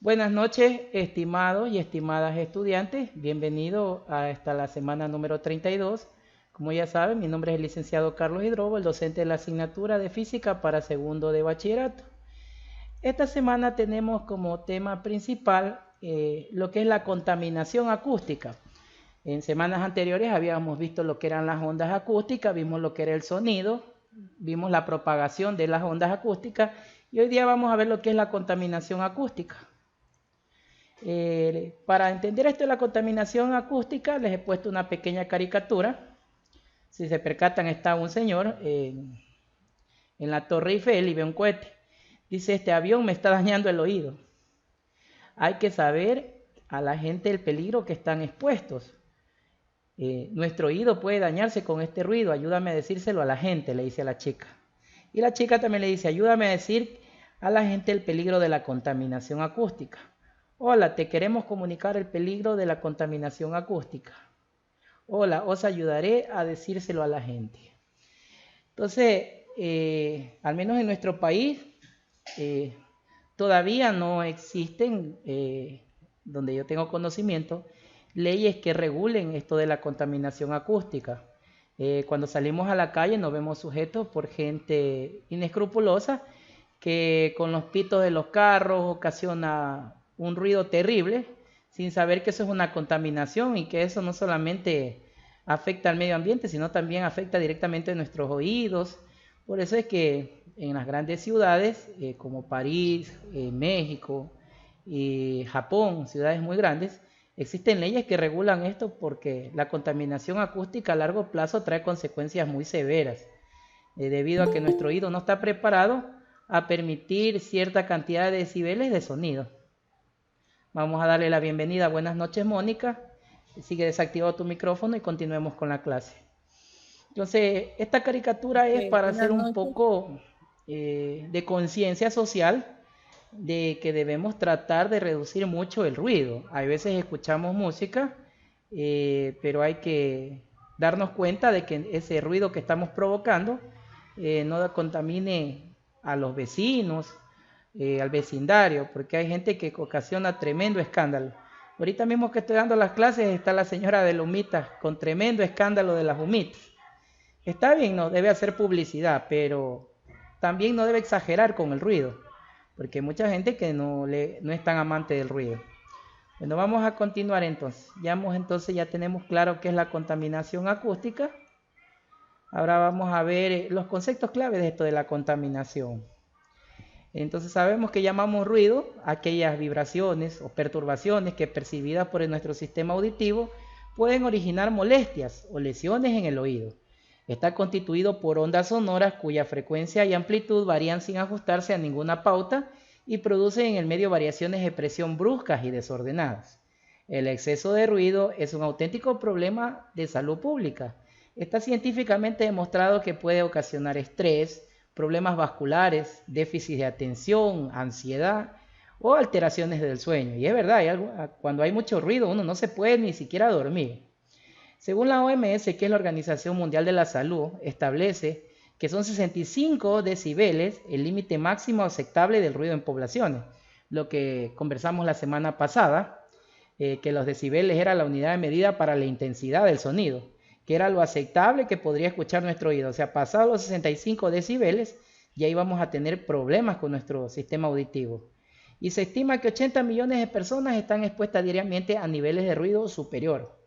Buenas noches, estimados y estimadas estudiantes. Bienvenidos a esta la semana número 32. Como ya saben, mi nombre es el licenciado Carlos Hidrobo, el docente de la asignatura de Física para segundo de bachillerato. Esta semana tenemos como tema principal lo que es la contaminación acústica. En semanas anteriores habíamos visto lo que eran las ondas acústicas, vimos lo que era el sonido, vimos la propagación de las ondas acústicas y hoy día vamos a ver lo que es la contaminación acústica. Para entender esto de la contaminación acústica les he puesto una pequeña caricatura. Si se percatan, está un señor en la Torre Eiffel y ve un cohete. Dice, este avión me está dañando el oído. Hay que saber a la gente el peligro que están expuestos. Nuestro oído puede dañarse con este ruido, ayúdame a decírselo a la gente, le dice a la chica. Y la chica también le dice, ayúdame a decir a la gente el peligro de la contaminación acústica. Hola, te queremos comunicar el peligro de la contaminación acústica. Hola, os ayudaré a decírselo a la gente. Entonces, al menos en nuestro país, todavía no existen, donde yo tengo conocimiento, leyes que regulen esto de la contaminación acústica. Cuando salimos a la calle nos vemos sujetos por gente inescrupulosa que con los pitos de los carros ocasiona un ruido terrible sin saber que eso es una contaminación y que eso no solamente afecta al medio ambiente, sino también afecta directamente a nuestros oídos. Por eso es que en las grandes ciudades como París, México y Japón, ciudades muy grandes, existen leyes que regulan esto porque la contaminación acústica a largo plazo trae consecuencias muy severas, debido a que nuestro oído no está preparado a permitir cierta cantidad de decibeles de sonido. Vamos a darle la bienvenida. Buenas noches, Mónica. Sigue desactivado tu micrófono y continuemos con la clase. Entonces, esta caricatura es para Buenas hacer un noches. poco de conciencia social de que debemos tratar de reducir mucho el ruido. Hay veces escuchamos música, pero hay que darnos cuenta de que ese ruido que estamos provocando no contamine a los vecinos, al vecindario, porque hay gente que ocasiona tremendo escándalo. Ahorita mismo que estoy dando las clases está la señora de Lumitas con tremendo escándalo de las humitas. Está bien, no debe hacer publicidad, pero también no debe exagerar con el ruido, porque hay mucha gente que no es tan amante del ruido. Bueno, vamos a continuar entonces. Ya tenemos claro qué es la contaminación acústica. Ahora vamos a ver los conceptos clave de esto de la contaminación. Entonces sabemos que llamamos ruido a aquellas vibraciones o perturbaciones que percibidas por nuestro sistema auditivo pueden originar molestias o lesiones en el oído. Está constituido por ondas sonoras cuya frecuencia y amplitud varían sin ajustarse a ninguna pauta y producen en el medio variaciones de presión bruscas y desordenadas. El exceso de ruido es un auténtico problema de salud pública. Está científicamente demostrado que puede ocasionar estrés, problemas vasculares, déficit de atención, ansiedad o alteraciones del sueño. Y es verdad, cuando hay mucho ruido uno no se puede ni siquiera dormir. Según la OMS, que es la Organización Mundial de la Salud, establece que son 65 decibeles el límite máximo aceptable del ruido en poblaciones. Lo que conversamos la semana pasada, que los decibeles era la unidad de medida para la intensidad del sonido, que era lo aceptable que podría escuchar nuestro oído. O sea, pasado los 65 decibeles, ya íbamos a tener problemas con nuestro sistema auditivo. Y se estima que 80 millones de personas están expuestas diariamente a niveles de ruido superior.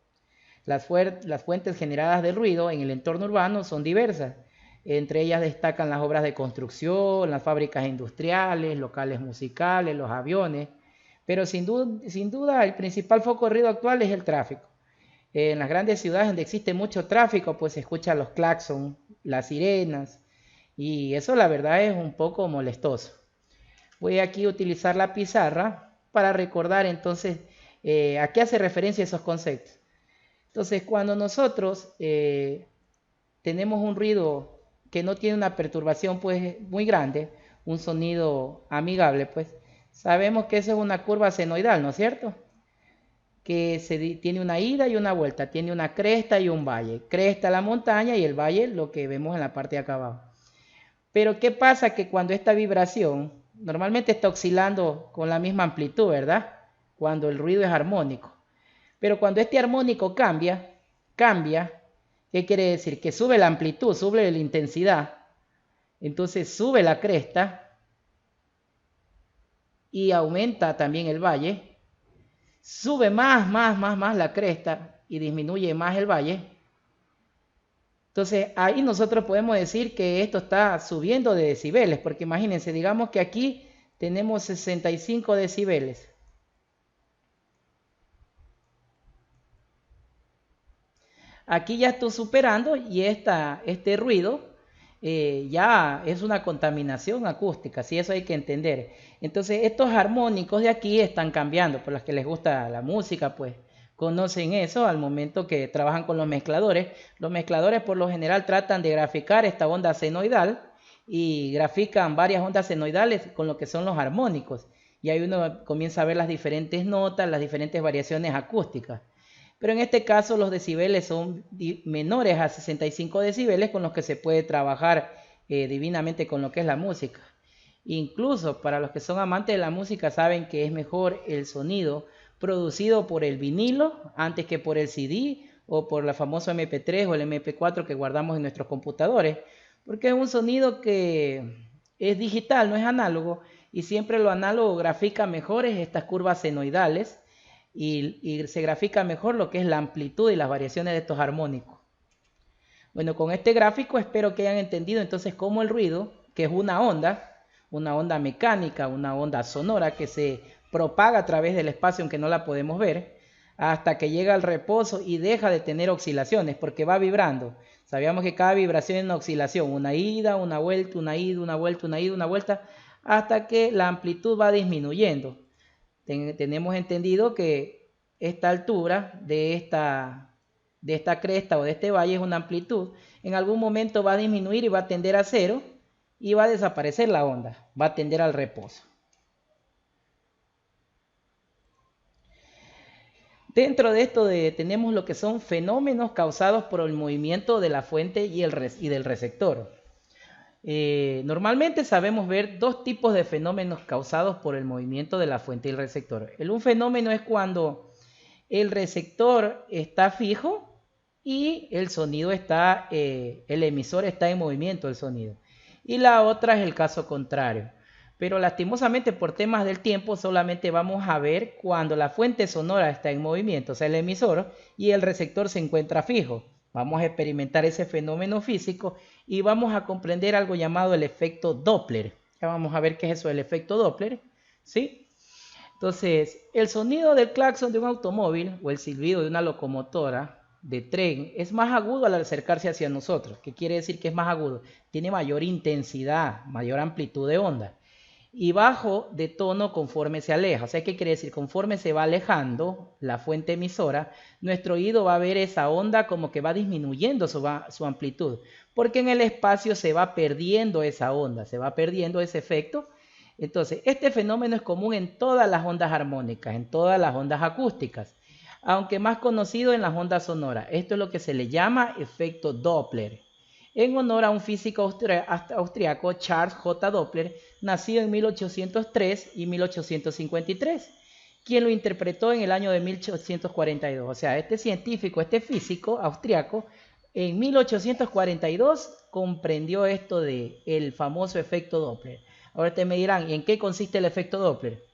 Las fuentes generadas del ruido en el entorno urbano son diversas. Entre ellas destacan las obras de construcción, las fábricas industriales, locales musicales, los aviones. Pero sin duda el principal foco de ruido actual es el tráfico. En las grandes ciudades donde existe mucho tráfico, pues se escuchan los claxons, las sirenas, y eso la verdad es un poco molestoso. Voy aquí a utilizar la pizarra para recordar entonces a qué hace referencia esos conceptos. Entonces, cuando nosotros tenemos un ruido que no tiene una perturbación pues muy grande, un sonido amigable, pues sabemos que eso es una curva senoidal, ¿no es cierto? Que tiene una ida y una vuelta, tiene una cresta y un valle. Cresta la montaña y el valle lo que vemos en la parte de acá abajo. Pero ¿qué pasa? Que cuando esta vibración normalmente está oscilando con la misma amplitud, ¿verdad? Cuando el ruido es armónico. Pero cuando este armónico cambia, ¿qué quiere decir? Que sube la amplitud, sube la intensidad. Entonces sube la cresta y aumenta también el valle. Sube más la cresta y disminuye más el valle. Entonces ahí nosotros podemos decir que esto está subiendo de decibeles, porque imagínense, digamos que aquí tenemos 65 decibeles. Aquí ya estoy superando y este ruido ya es una contaminación acústica, sí, eso hay que entender. Entonces estos armónicos de aquí están cambiando, por los que les gusta la música, pues conocen eso al momento que trabajan con los mezcladores. Los mezcladores por lo general tratan de graficar esta onda senoidal y grafican varias ondas senoidales con lo que son los armónicos. Y ahí uno comienza a ver las diferentes notas, las diferentes variaciones acústicas. Pero en este caso los decibeles son menores a 65 decibeles con los que se puede trabajar divinamente con lo que es la música. Incluso para los que son amantes de la música saben que es mejor el sonido producido por el vinilo antes que por el CD o por la famosa MP3 o el MP4 que guardamos en nuestros computadores, porque es un sonido que es digital, no es análogo, y siempre lo análogo grafica mejor estas curvas senoidales y se grafica mejor lo que es la amplitud y las variaciones de estos armónicos. Bueno, con este gráfico espero que hayan entendido entonces cómo el ruido, que es una onda mecánica, una onda sonora que se propaga a través del espacio aunque no la podemos ver, hasta que llega al reposo y deja de tener oscilaciones porque va vibrando. Sabíamos que cada vibración es una oscilación, una ida, una vuelta, una ida, una vuelta, una ida, una vuelta, hasta que la amplitud va disminuyendo. Tenemos entendido que esta altura de esta cresta o de este valle es una amplitud. En algún momento va a disminuir y va a tender a cero y va a desaparecer la onda, va a tender al reposo. Dentro de esto tenemos lo que son fenómenos causados por el movimiento de la fuente y del receptor. Normalmente sabemos ver dos tipos de fenómenos causados por el movimiento de la fuente y el receptor. Un fenómeno es cuando el receptor está fijo y el sonido el emisor está en movimiento, el sonido. Y la otra es el caso contrario. Pero lastimosamente por temas del tiempo solamente vamos a ver cuando la fuente sonora está en movimiento, o sea el emisor, y el receptor se encuentra fijo. Vamos a experimentar ese fenómeno físico y vamos a comprender algo llamado el efecto Doppler. Ya vamos a ver qué es eso del efecto Doppler, ¿sí? Entonces, el sonido del claxon de un automóvil o el silbido de una locomotora de tren es más agudo al acercarse hacia nosotros. ¿Qué quiere decir que es más agudo? Tiene mayor intensidad, mayor amplitud de onda. Y bajo de tono conforme se aleja. O sea, ¿qué quiere decir? Conforme se va alejando la fuente emisora, nuestro oído va a ver esa onda como que va disminuyendo su amplitud, porque en el espacio se va perdiendo esa onda, se va perdiendo ese efecto. Entonces, este fenómeno es común en todas las ondas armónicas, en todas las ondas acústicas, aunque más conocido en las ondas sonoras. Esto es lo que se le llama efecto Doppler, en honor a un físico austriaco, Charles J. Doppler, nacido en 1803 y 1853, quien lo interpretó en el año de 1842. O sea, este científico, este físico austriaco, en 1842 comprendió esto del famoso efecto Doppler. Ahora ustedes me dirán, ¿y en qué consiste el efecto Doppler?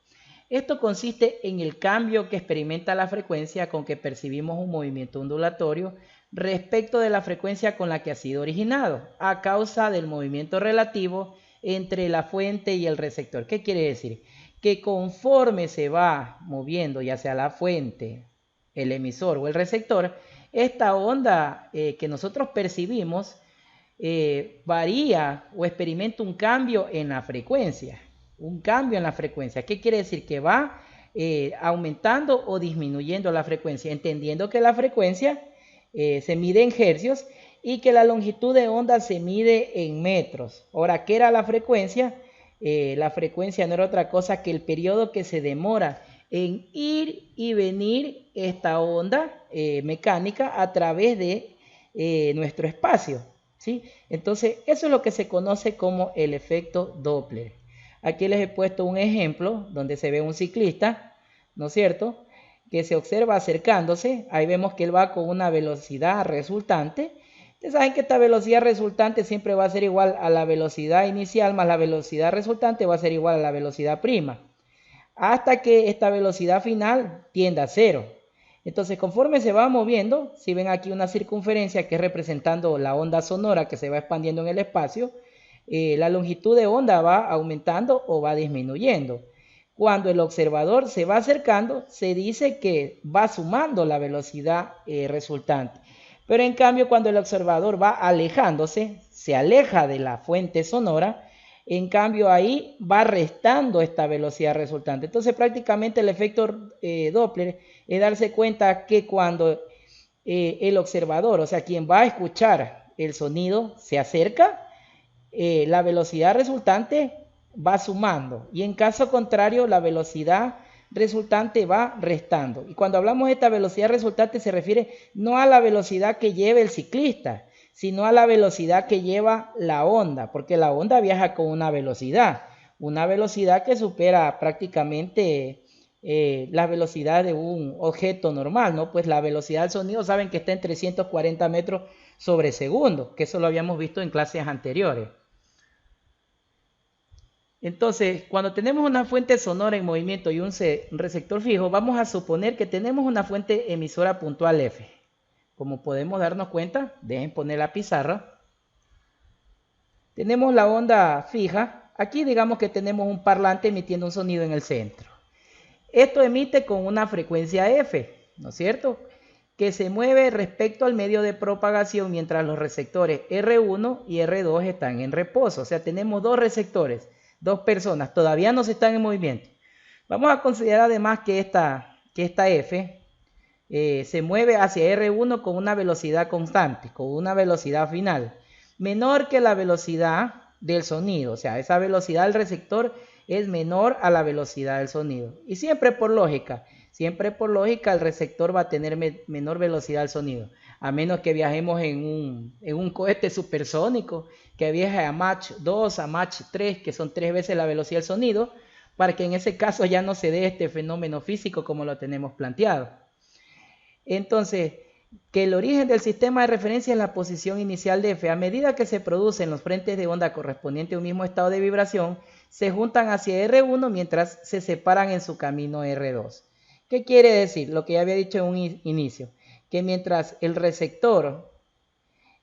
Esto consiste en el cambio que experimenta la frecuencia con que percibimos un movimiento ondulatorio respecto de la frecuencia con la que ha sido originado, a causa del movimiento relativo entre la fuente y el receptor. ¿Qué quiere decir? Que conforme se va moviendo, ya sea la fuente, el emisor o el receptor, esta onda que nosotros percibimos varía o experimenta un cambio en la frecuencia. Un cambio en la frecuencia. ¿Qué quiere decir? Que va aumentando o disminuyendo la frecuencia, entendiendo que la frecuencia se mide en hercios y que la longitud de onda se mide en metros. Ahora, ¿qué era la frecuencia? La frecuencia no era otra cosa que el periodo que se demora en ir y venir esta onda mecánica a través de nuestro espacio, ¿sí? Entonces, eso es lo que se conoce como el efecto Doppler. Aquí les he puesto un ejemplo donde se ve un ciclista, ¿no es cierto?, que se observa acercándose. Ahí vemos que él va con una velocidad resultante. Ustedes saben que esta velocidad resultante siempre va a ser igual a la velocidad inicial más la velocidad resultante va a ser igual a la velocidad prima, hasta que esta velocidad final tienda a cero. Entonces, conforme se va moviendo, si ven aquí una circunferencia que es representando la onda sonora que se va expandiendo en el espacio, la longitud de onda va aumentando o va disminuyendo. Cuando el observador se va acercando, se dice que va sumando la velocidad resultante. Pero en cambio, cuando el observador va alejándose, se aleja de la fuente sonora, en cambio ahí va restando esta velocidad resultante. Entonces prácticamente el efecto Doppler es darse cuenta que cuando el observador, o sea, quien va a escuchar el sonido, se acerca, la velocidad resultante va sumando, y en caso contrario la velocidad resultante va restando. Y cuando hablamos de esta velocidad resultante se refiere no a la velocidad que lleve el ciclista, sino a la velocidad que lleva la onda, porque la onda viaja con una velocidad que supera prácticamente la velocidad de un objeto normal, ¿no? Pues la velocidad del sonido saben que está en 340 metros sobre segundo, que eso lo habíamos visto en clases anteriores. Entonces, cuando tenemos una fuente sonora en movimiento y un receptor fijo, vamos a suponer que tenemos una fuente emisora puntual F. Como podemos darnos cuenta, dejen poner la pizarra. Tenemos la onda fija. Aquí digamos que tenemos un parlante emitiendo un sonido en el centro. Esto emite con una frecuencia F, ¿no es cierto?, que se mueve respecto al medio de propagación mientras los receptores R1 y R2 están en reposo. O sea, tenemos dos receptores, dos personas, todavía no están en movimiento. Vamos a considerar además que esta F se mueve hacia R1 con una velocidad constante, con una velocidad final, menor que la velocidad del sonido. O sea, esa velocidad del receptor es menor a la velocidad del sonido. Y siempre por lógica el receptor va a tener menor velocidad del sonido, a menos que viajemos en un cohete supersónico que viaje a Mach 2, a Mach 3, que son 3 veces la velocidad del sonido, para que en ese caso ya no se dé este fenómeno físico como lo tenemos planteado. Entonces, que el origen del sistema de referencia es la posición inicial de F. A medida que se producen los frentes de onda correspondientes a un mismo estado de vibración, se juntan hacia R1 mientras se separan en su camino R2. ¿Qué quiere decir? Lo que ya había dicho en un inicio, que mientras el receptor,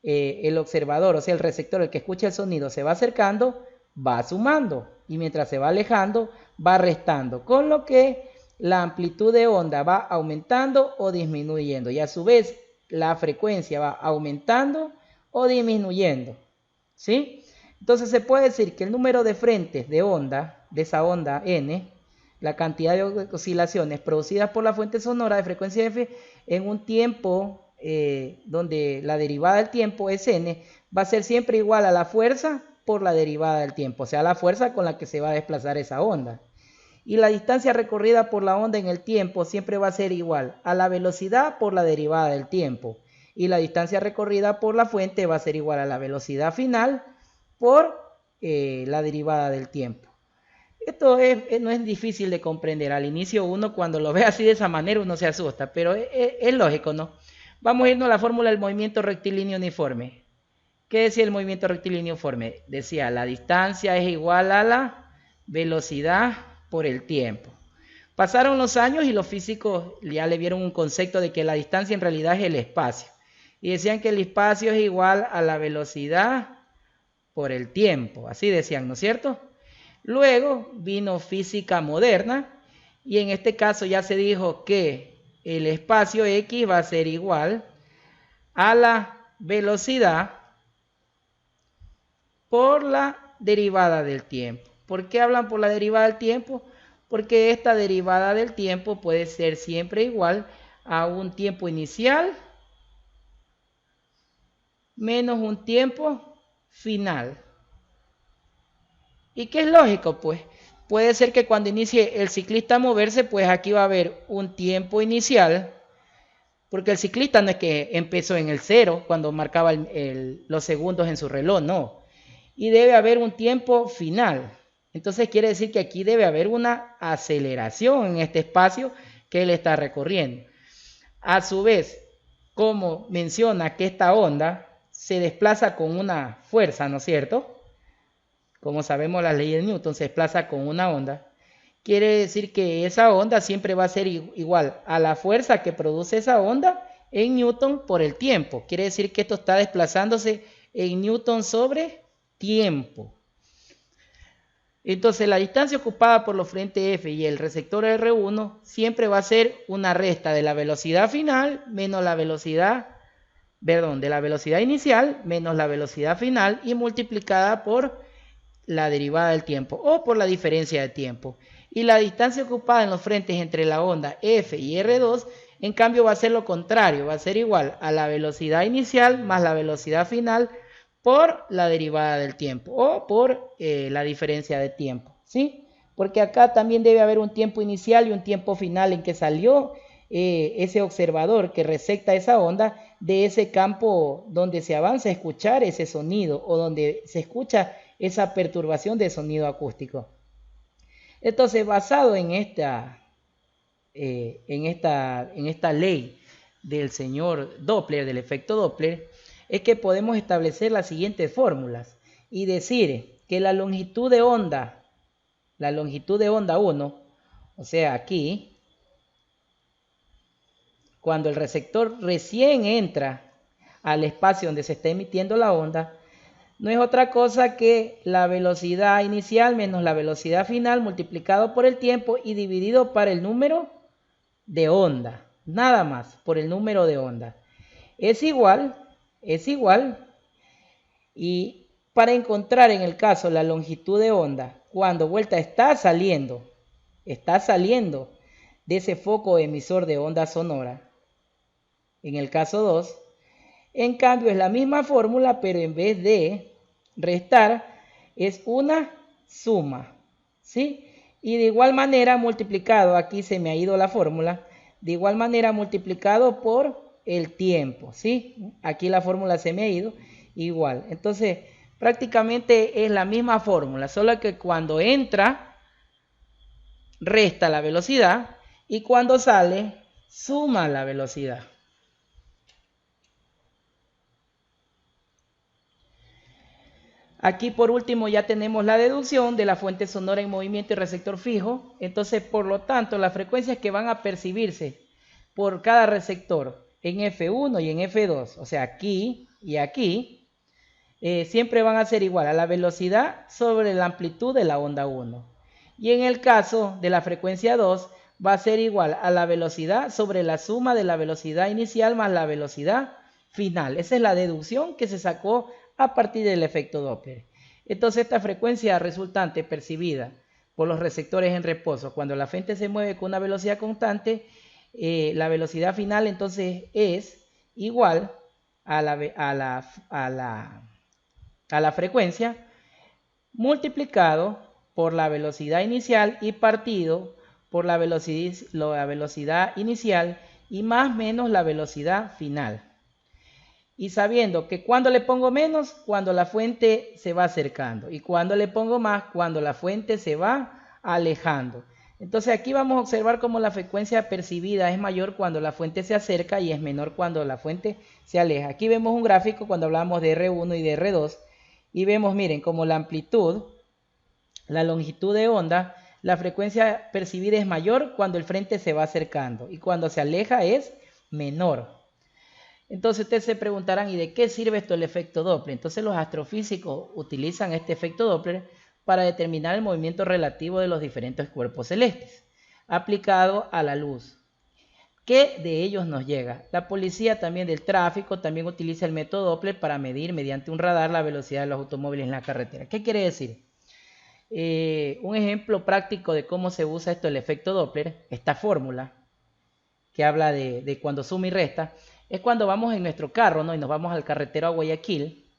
el observador, o sea, el receptor, el que escucha el sonido, se va acercando, va sumando, y mientras se va alejando, va restando, con lo que la amplitud de onda va aumentando o disminuyendo, y a su vez la frecuencia va aumentando o disminuyendo, ¿sí? Entonces se puede decir que el número de frentes de onda, de esa onda n, la cantidad de oscilaciones producidas por la fuente sonora de frecuencia F en un tiempo donde la derivada del tiempo es n, va a ser siempre igual a la fuerza por la derivada del tiempo, o sea, la fuerza con la que se va a desplazar esa onda. Y la distancia recorrida por la onda en el tiempo siempre va a ser igual a la velocidad por la derivada del tiempo. Y la distancia recorrida por la fuente va a ser igual a la velocidad final por la derivada del tiempo. Esto no es difícil de comprender. Al inicio uno cuando lo ve así de esa manera uno se asusta, pero es lógico, ¿no? Vamos a irnos a la fórmula del movimiento rectilíneo uniforme. ¿Qué decía el movimiento rectilíneo uniforme? Decía, la distancia es igual a la velocidad por el tiempo. Pasaron los años y los físicos ya le vieron un concepto de que la distancia en realidad es el espacio. Y decían que el espacio es igual a la velocidad por el tiempo. Así decían, ¿no es cierto? Luego vino física moderna y en este caso ya se dijo que el espacio X va a ser igual a la velocidad por la derivada del tiempo. ¿Por qué hablan por la derivada del tiempo? Porque esta derivada del tiempo puede ser siempre igual a un tiempo inicial menos un tiempo final. ¿Y qué es lógico? Pues puede ser que cuando inicie el ciclista a moverse, pues aquí va a haber un tiempo inicial, porque el ciclista no es que empezó en el cero cuando marcaba los segundos en su reloj, no. Y debe haber un tiempo final. Entonces quiere decir que aquí debe haber una aceleración en este espacio que él está recorriendo. A su vez, como menciona que esta onda se desplaza con una fuerza, ¿no es cierto? Como sabemos, la ley de Newton se desplaza con una onda. Quiere decir que esa onda siempre va a ser igual a la fuerza que produce esa onda en Newton por el tiempo. Quiere decir que esto está desplazándose en Newton sobre tiempo. Entonces la distancia ocupada por los frentes F y el receptor R1 siempre va a ser una resta de la velocidad final menos la velocidad, de la velocidad inicial menos la velocidad final y multiplicada por la derivada del tiempo o por la diferencia de tiempo. Y la distancia ocupada en los frentes entre la onda F y R2, en cambio, va a ser lo contrario, va a ser igual a la velocidad inicial más la velocidad final por la derivada del tiempo o por la diferencia de tiempo, ¿sí? Porque acá también debe haber un tiempo inicial y un tiempo final en que salió ese observador que recepta esa onda de ese campo donde se avanza a escuchar ese sonido o donde se escucha esa perturbación de sonido acústico. Entonces, basado en esta ley del señor Doppler, del efecto Doppler, es que podemos establecer las siguientes fórmulas y decir que la longitud de onda 1, o sea, aquí, cuando el receptor recién entra al espacio donde se está emitiendo la onda, no es otra cosa que la velocidad inicial menos la velocidad final multiplicado por el tiempo y dividido por el número de onda. Nada más, por el número de onda. Es igual, y para encontrar en el caso la longitud de onda, cuando vuelta está saliendo de ese foco emisor de onda sonora, en el caso 2, en cambio es la misma fórmula, pero en vez de restar es una suma, ¿sí? Y de igual manera multiplicado, aquí se me ha ido la fórmula, de igual manera multiplicado por el tiempo, ¿sí? Aquí la fórmula se me ha ido igual. Entonces, prácticamente es la misma fórmula, solo que cuando entra, resta la velocidad y cuando sale, suma la velocidad. Aquí por último ya tenemos la deducción de la fuente sonora en movimiento y receptor fijo. Entonces, por lo tanto, las frecuencias que van a percibirse por cada receptor en F1 y en F2, o sea, aquí y aquí, siempre van a ser igual a la velocidad sobre la amplitud de la onda 1. Y en el caso de la frecuencia 2, va a ser igual a la velocidad sobre la suma de la velocidad inicial más la velocidad final. Esa es la deducción que se sacó a partir del efecto Doppler. Entonces esta frecuencia resultante percibida por los receptores en reposo, cuando la fuente se mueve con una velocidad constante, la velocidad final entonces es igual a la frecuencia multiplicado por la velocidad inicial y partido por la velocidad inicial y más menos la velocidad final. Y sabiendo que cuando le pongo menos, cuando la fuente se va acercando. Y cuando le pongo más, cuando la fuente se va alejando. Entonces aquí vamos a observar cómo la frecuencia percibida es mayor cuando la fuente se acerca y es menor cuando la fuente se aleja. Aquí vemos un gráfico cuando hablamos de R1 y de R2. Y vemos, miren, como la amplitud, la longitud de onda, la frecuencia percibida es mayor cuando el frente se va acercando. Y cuando se aleja es menor. Entonces ustedes se preguntarán, ¿y de qué sirve esto el efecto Doppler? Entonces los astrofísicos utilizan este efecto Doppler para determinar el movimiento relativo de los diferentes cuerpos celestes, aplicado a la luz. ¿Qué de ellos nos llega? La policía también del tráfico también utiliza el método Doppler para medir mediante un radar la velocidad de los automóviles en la carretera. ¿Qué quiere decir? Un ejemplo práctico de cómo se usa esto el efecto Doppler, esta fórmula que habla de cuando suma y resta, es cuando vamos en nuestro carro, ¿no? Y nos vamos al carretero a Guayaquil.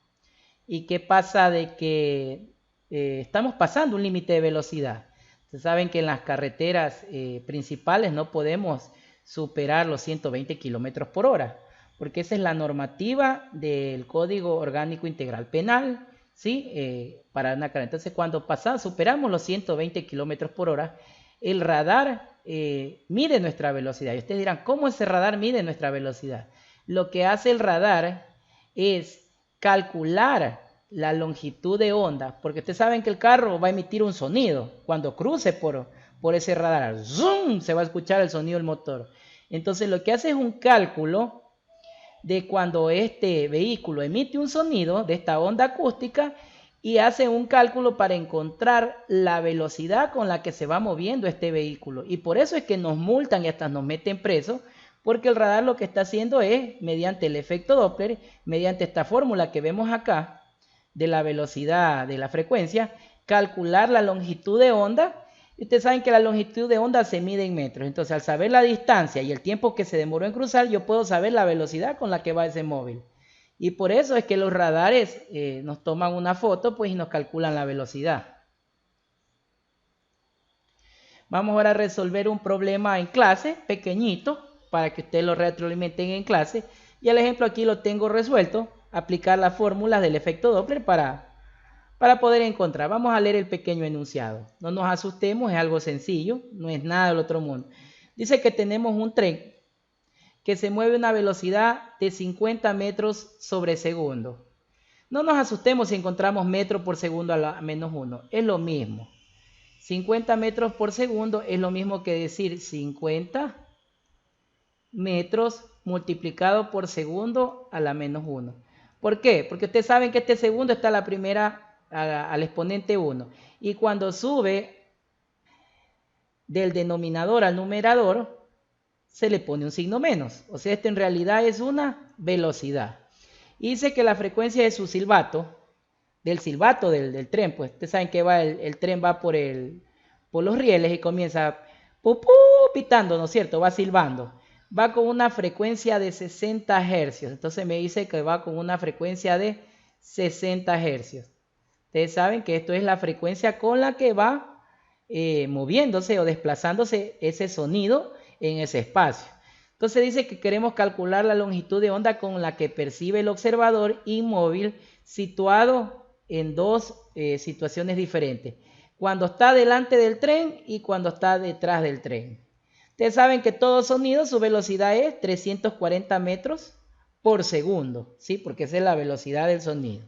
¿Y qué pasa de que estamos pasando un límite de velocidad? Ustedes saben que en las carreteras principales no podemos superar los 120 kilómetros por hora, porque esa es la normativa del Código Orgánico Integral Penal, ¿sí? Para una carga. Entonces, cuando superamos los 120 kilómetros por hora, el radar mide nuestra velocidad. Y ustedes dirán, ¿cómo ese radar mide nuestra velocidad? Lo que hace el radar es calcular la longitud de onda, porque ustedes saben que el carro va a emitir un sonido cuando cruce por ese radar. ¡Zum! Se va a escuchar el sonido del motor. Entonces lo que hace es un cálculo de cuando este vehículo emite un sonido de esta onda acústica y hace un cálculo para encontrar la velocidad con la que se va moviendo este vehículo. Y por eso es que nos multan y hasta nos meten presos, porque el radar lo que está haciendo es, mediante el efecto Doppler, mediante esta fórmula que vemos acá, de la velocidad de la frecuencia, calcular la longitud de onda. Y ustedes saben que la longitud de onda se mide en metros. Entonces, al saber la distancia y el tiempo que se demoró en cruzar, yo puedo saber la velocidad con la que va ese móvil. Y por eso es que los radares nos toman una foto, pues, y nos calculan la velocidad. Vamos ahora a resolver un problema en clase, pequeñito, para que ustedes lo retroalimenten en clase. Y el ejemplo aquí lo tengo resuelto. Aplicar las fórmulas del efecto Doppler para poder encontrar. Vamos a leer el pequeño enunciado. No nos asustemos, es algo sencillo, no es nada del otro mundo. Dice que tenemos un tren que se mueve a una velocidad de 50 metros sobre segundo. No nos asustemos si encontramos metro por segundo a la menos 1. Es lo mismo. 50 metros por segundo es lo mismo que decir 50 metros multiplicado por segundo a la menos 1. ¿Por qué? Porque ustedes saben que este segundo está a la primera, al exponente 1. Y cuando sube del denominador al numerador, se le pone un signo menos. O sea, esto en realidad es una velocidad. Y dice que la frecuencia de su silbato, del silbato del tren, pues ustedes saben que el tren va por los rieles y comienza pitando, ¿no es cierto? Va silbando. Va con una frecuencia de 60 hercios. Entonces me dice que va con una frecuencia de 60 hercios. Ustedes saben que esto es la frecuencia con la que va moviéndose o desplazándose ese sonido en ese espacio. Entonces dice que queremos calcular la longitud de onda con la que percibe el observador inmóvil situado en dos situaciones diferentes. Cuando está delante del tren y cuando está detrás del tren. Ustedes saben que todo sonido, su velocidad es 340 metros por segundo, ¿sí? Porque esa es la velocidad del sonido.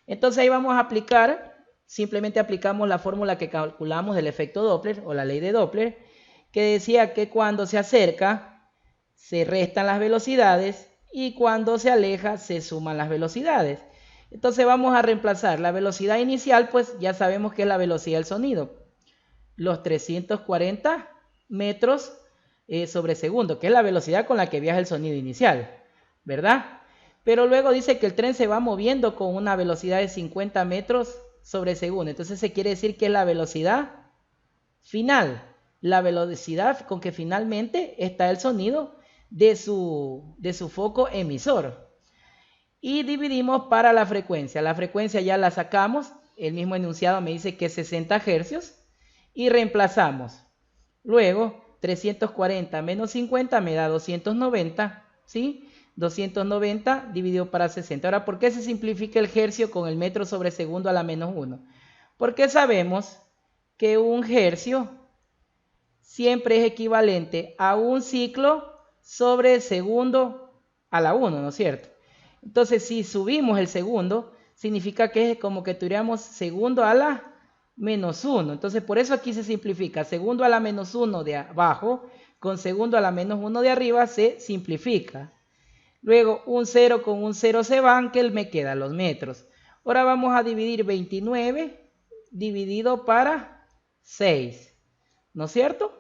Entonces ahí vamos a aplicar, simplemente aplicamos la fórmula que calculamos del efecto Doppler o la ley de Doppler, que decía que cuando se acerca se restan las velocidades y cuando se aleja se suman las velocidades. Entonces vamos a reemplazar la velocidad inicial, pues ya sabemos que es la velocidad del sonido, los 340 metros sobre segundo, que es la velocidad con la que viaja el sonido inicial, ¿verdad? Pero luego dice que el tren se va moviendo con una velocidad de 50 metros sobre segundo. Entonces se quiere decir que es la velocidad final, la velocidad con que finalmente está el sonido de su foco emisor. Y dividimos para la frecuencia. La frecuencia ya la sacamos, el mismo enunciado me dice que es 60 hercios y reemplazamos. Luego, 340 menos 50 me da 290, ¿sí? 290 dividido para 60. Ahora, ¿por qué se simplifica el hercio con el metro sobre segundo a la menos 1? Porque sabemos que un hercio siempre es equivalente a un ciclo sobre segundo a la 1, ¿no es cierto? Entonces, si subimos el segundo, significa que es como que tuviéramos segundo a la menos 1. Entonces, por eso aquí se simplifica. Segundo a la menos 1 de abajo con segundo a la menos 1 de arriba se simplifica. Luego, un 0 con un 0 se van, que me quedan los metros. Ahora vamos a dividir 29 dividido para 6. ¿No es cierto?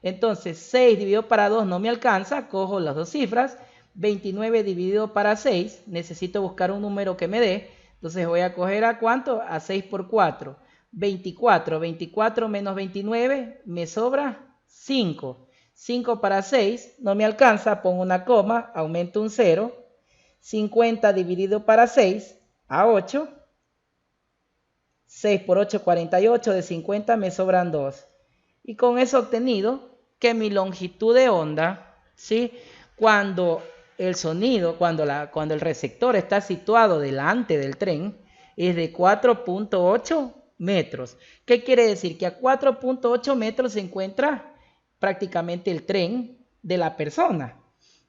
Entonces, 6 dividido para 2 no me alcanza. Cojo las dos cifras. 29 dividido para 6. Necesito buscar un número que me dé. Entonces voy a coger ¿a cuánto? A 6 por 4. 24. 24 menos 29 me sobra 5. 5 para 6 no me alcanza. Pongo una coma. Aumento un 0. 50 dividido para 6 a 8. 6 por 8, 48. De 50 me sobran 2. Y con eso obtenido que mi longitud de onda, ¿sí? Cuando el sonido, cuando el receptor está situado delante del tren, es de 4.8 metros. ¿Qué quiere decir? Que a 4.8 metros se encuentra prácticamente el tren de la persona.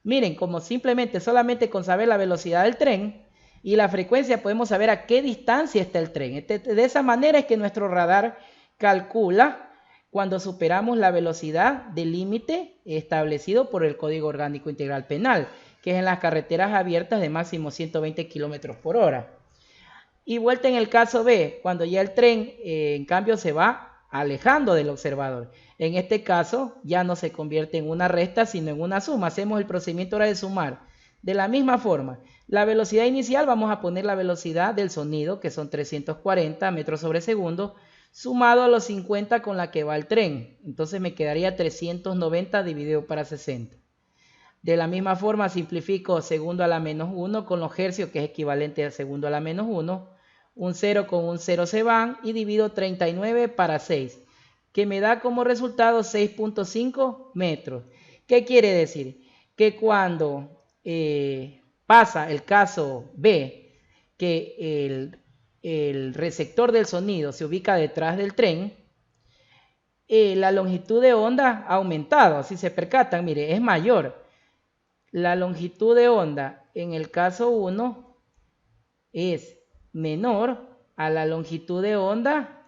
Miren, como simplemente solamente con saber la velocidad del tren y la frecuencia podemos saber a qué distancia está el tren. De esa manera es que nuestro radar calcula cuando superamos la velocidad del límite establecido por el Código Orgánico Integral Penal, que es en las carreteras abiertas de máximo 120 kilómetros por hora. Y vuelta en el caso B, cuando ya el tren en cambio se va alejando del observador. En este caso ya no se convierte en una resta sino en una suma. Hacemos el procedimiento ahora de sumar. De la misma forma, la velocidad inicial vamos a poner la velocidad del sonido, que son 340 metros sobre segundo, sumado a los 50 con la que va el tren. Entonces me quedaría 390 dividido para 60. De la misma forma simplifico segundo a la menos 1 con los hercios, que es equivalente al segundo a la menos 1. Un 0 con un 0 se van y divido 39 para 6, que me da como resultado 6.5 metros. ¿Qué quiere decir? Que cuando pasa el caso B, que el receptor del sonido se ubica detrás del tren, la longitud de onda ha aumentado. Si se percatan, mire, es mayor. La longitud de onda en el caso 1 es menor a la longitud de onda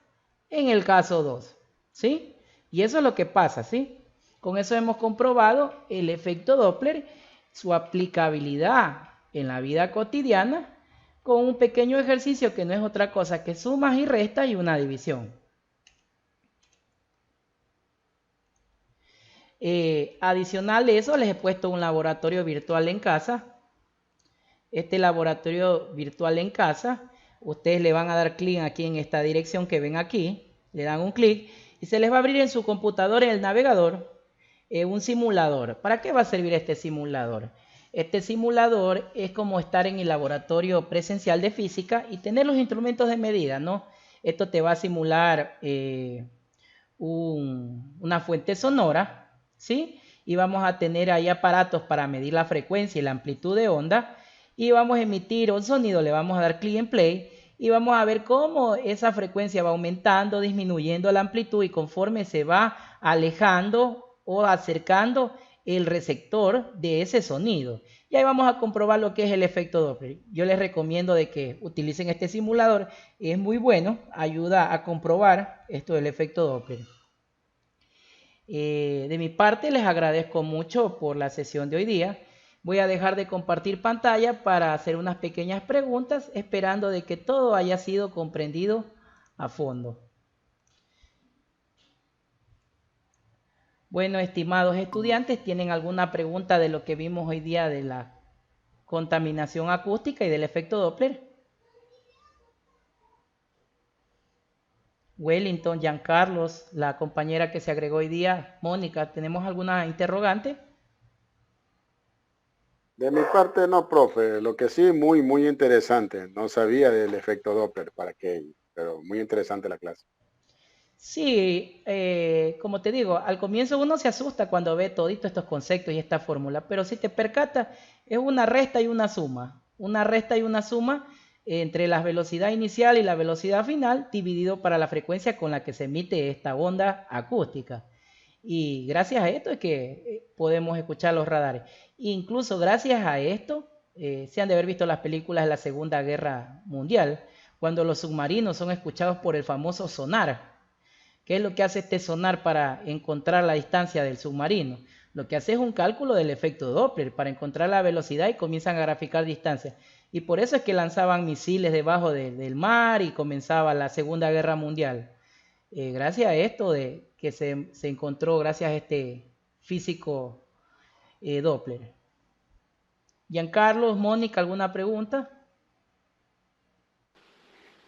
en el caso 2, ¿sí? Y eso es lo que pasa, ¿sí? Con eso hemos comprobado el efecto Doppler, su aplicabilidad en la vida cotidiana con un pequeño ejercicio que no es otra cosa que sumas y restas y una división. Adicional de eso, les he puesto un laboratorio virtual en casa. Este laboratorio virtual en casa, ustedes le van a dar clic aquí en esta dirección que ven aquí, le dan un clic y se les va a abrir en su computadora, en el navegador, un simulador. ¿Para qué va a servir este simulador? Este simulador es como estar en el laboratorio presencial de física y tener los instrumentos de medida, ¿no? Esto te va a simular una fuente sonora, ¿sí? Y vamos a tener ahí aparatos para medir la frecuencia y la amplitud de onda y vamos a emitir un sonido, le vamos a dar clic en play y vamos a ver cómo esa frecuencia va aumentando, disminuyendo la amplitud y conforme se va alejando o acercando el receptor de ese sonido. Y ahí vamos a comprobar lo que es el efecto Doppler. Yo les recomiendo de que utilicen este simulador, es muy bueno, ayuda a comprobar esto del efecto Doppler. De mi parte les agradezco mucho por la sesión de hoy día. Voy a dejar de compartir pantalla para hacer unas pequeñas preguntas, esperando de que todo haya sido comprendido a fondo. Bueno, estimados estudiantes, ¿tienen alguna pregunta de lo que vimos hoy día de la contaminación acústica y del efecto Doppler? Wellington, Giancarlos, la compañera que se agregó hoy día, Mónica, ¿tenemos alguna interrogante? De mi parte no, profe. Lo que sí, muy interesante. No sabía del efecto Doppler para qué, pero muy interesante la clase. Sí, como te digo, al comienzo uno se asusta cuando ve todito estos conceptos y esta fórmula, pero si te percatas, es una resta y una suma. Una resta y una suma entre la velocidad inicial y la velocidad final, dividido para la frecuencia con la que se emite esta onda acústica. Y gracias a esto es que podemos escuchar los radares. Incluso gracias a esto, se han de haber visto las películas de la Segunda Guerra Mundial, cuando los submarinos son escuchados por el famoso sonar. ¿Qué es lo que hace este sonar para encontrar la distancia del submarino? Lo que hace es un cálculo del efecto Doppler para encontrar la velocidad y comienzan a graficar distancia. Y por eso es que lanzaban misiles debajo del mar y comenzaba la Segunda Guerra Mundial. Gracias a esto que se encontró, gracias a este físico Doppler. Giancarlo, Mónica, ¿alguna pregunta?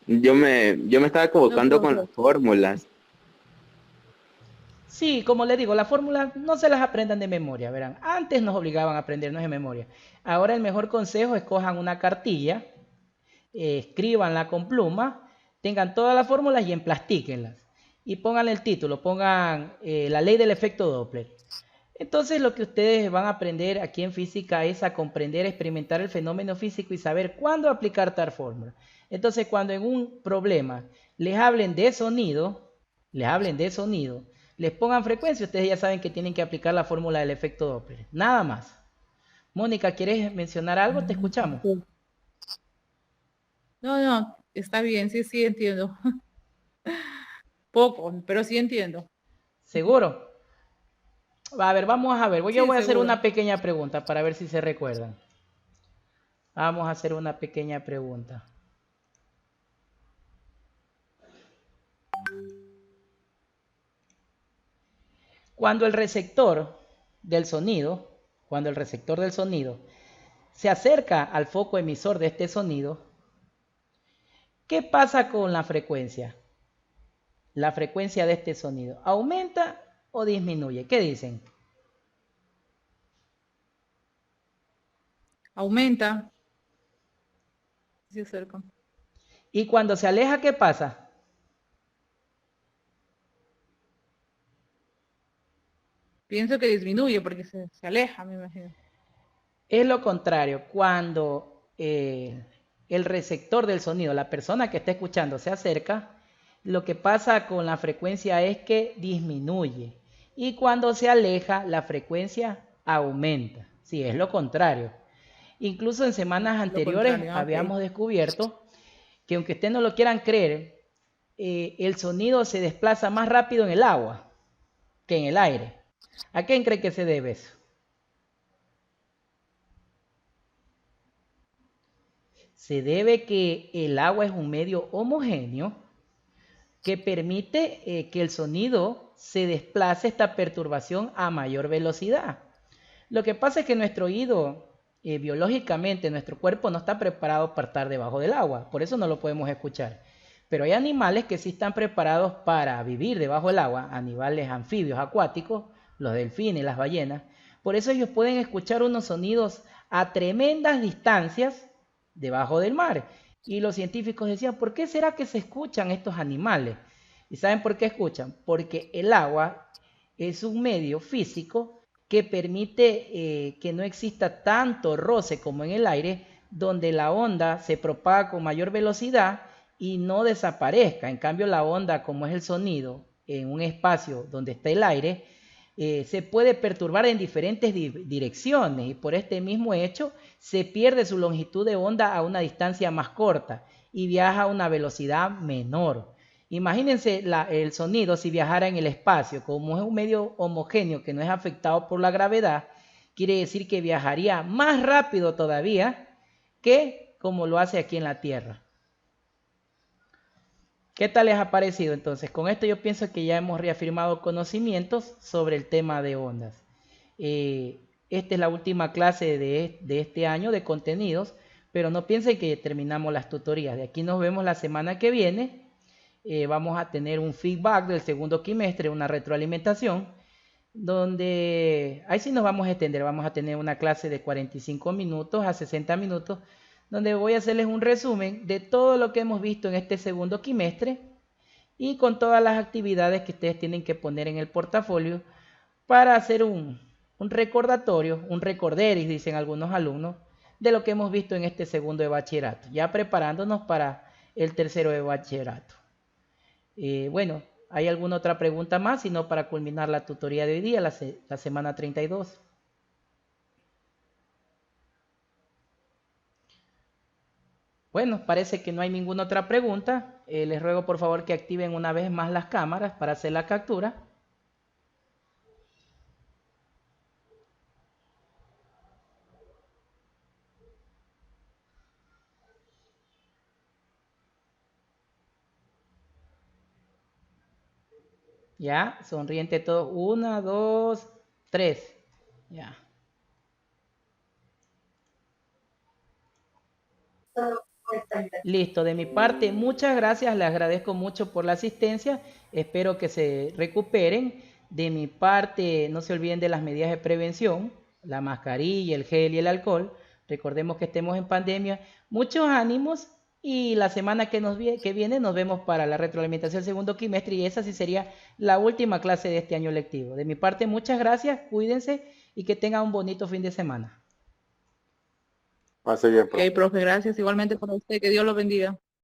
Yo me estaba equivocando con las fórmulas. Sí, como les digo, las fórmulas no se las aprendan de memoria, verán. Antes nos obligaban a aprendernos de memoria. Ahora el mejor consejo es cojan una cartilla, escríbanla con pluma, tengan todas las fórmulas y emplastíquenlas. Y pongan el título, pongan la ley del efecto Doppler. Entonces lo que ustedes van a aprender aquí en física es a comprender, experimentar el fenómeno físico y saber cuándo aplicar tal fórmula. Entonces cuando en un problema les hablen de sonido, les pongan frecuencia, ustedes ya saben que tienen que aplicar la fórmula del efecto Doppler. Nada más. Mónica, ¿quieres mencionar algo? Te escuchamos. No, está bien, sí entiendo. Poco, pero sí entiendo. ¿Seguro? A ver, vamos a ver. Yo Sí, voy a hacer seguro. una pequeña pregunta para ver si se recuerdan. Vamos a hacer una pequeña pregunta. Cuando el receptor del sonido, se acerca al foco emisor de este sonido, ¿qué pasa con la frecuencia? La frecuencia de este sonido, ¿aumenta o disminuye? ¿Qué dicen? Aumenta. Se acerca. Y cuando se aleja, ¿qué pasa? Pienso que disminuye porque se aleja, me imagino. Es lo contrario. Cuando el receptor del sonido, la persona que está escuchando, se acerca, lo que pasa con la frecuencia es que disminuye. Y cuando se aleja, la frecuencia aumenta. Sí, es lo contrario. Incluso en semanas anteriores habíamos descubierto que, aunque ustedes no lo quieran creer, el sonido se desplaza más rápido en el agua que en el aire. ¿A quién cree que se debe eso? Se debe que el agua es un medio homogéneo que permite que el sonido se desplace esta perturbación a mayor velocidad. Lo que pasa es que nuestro oído, biológicamente, nuestro cuerpo no está preparado para estar debajo del agua, por eso no lo podemos escuchar. Pero hay animales que sí están preparados para vivir debajo del agua, animales anfibios acuáticos, los delfines, las ballenas. Por eso ellos pueden escuchar unos sonidos a tremendas distancias debajo del mar. Y los científicos decían, ¿por qué será que se escuchan estos animales? ¿Y saben por qué escuchan? Porque el agua es un medio físico que permite que no exista tanto roce como en el aire, donde la onda se propaga con mayor velocidad y no desaparezca. En cambio, la onda, como es el sonido, en un espacio donde está el aire, se puede perturbar en diferentes direcciones y por este mismo hecho se pierde su longitud de onda a una distancia más corta y viaja a una velocidad menor. Imagínense el sonido si viajara en el espacio, como es un medio homogéneo que no es afectado por la gravedad, quiere decir que viajaría más rápido todavía que como lo hace aquí en la Tierra. ¿Qué tal les ha parecido entonces? Con esto yo pienso que ya hemos reafirmado conocimientos sobre el tema de ondas. Esta es la última clase de este año de contenidos, pero no piensen que terminamos las tutorías. De aquí nos vemos la semana que viene. Vamos a tener un feedback del segundo quimestre, una retroalimentación, donde ahí sí nos vamos a extender. Vamos a tener una clase de 45 minutos a 60 minutos, donde voy a hacerles un resumen de todo lo que hemos visto en este segundo quimestre y con todas las actividades que ustedes tienen que poner en el portafolio para hacer un recordatorio, un recorderis, dicen algunos alumnos, de lo que hemos visto en este segundo de bachillerato, ya preparándonos para el tercero de bachillerato. Bueno, ¿hay alguna otra pregunta más? Si no, para culminar la tutoría de hoy día, la semana 32. Bueno, parece que no hay ninguna otra pregunta. Les ruego por favor que activen una vez más las cámaras para hacer la captura. Ya, sonriente todos. 1, 2, 3. Ya. Listo, de mi parte, muchas gracias, les agradezco mucho por la asistencia, espero que se recuperen. De mi parte, no se olviden de las medidas de prevención, la mascarilla, el gel y el alcohol. Recordemos que estemos en pandemia. Muchos ánimos y la semana que viene nos vemos para la retroalimentación del segundo trimestre y esa sí sería la última clase de este año lectivo. De mi parte, muchas gracias, cuídense y que tengan un bonito fin de semana. Pase bien, profe. Ok, profe, gracias. Igualmente para usted, que Dios lo bendiga.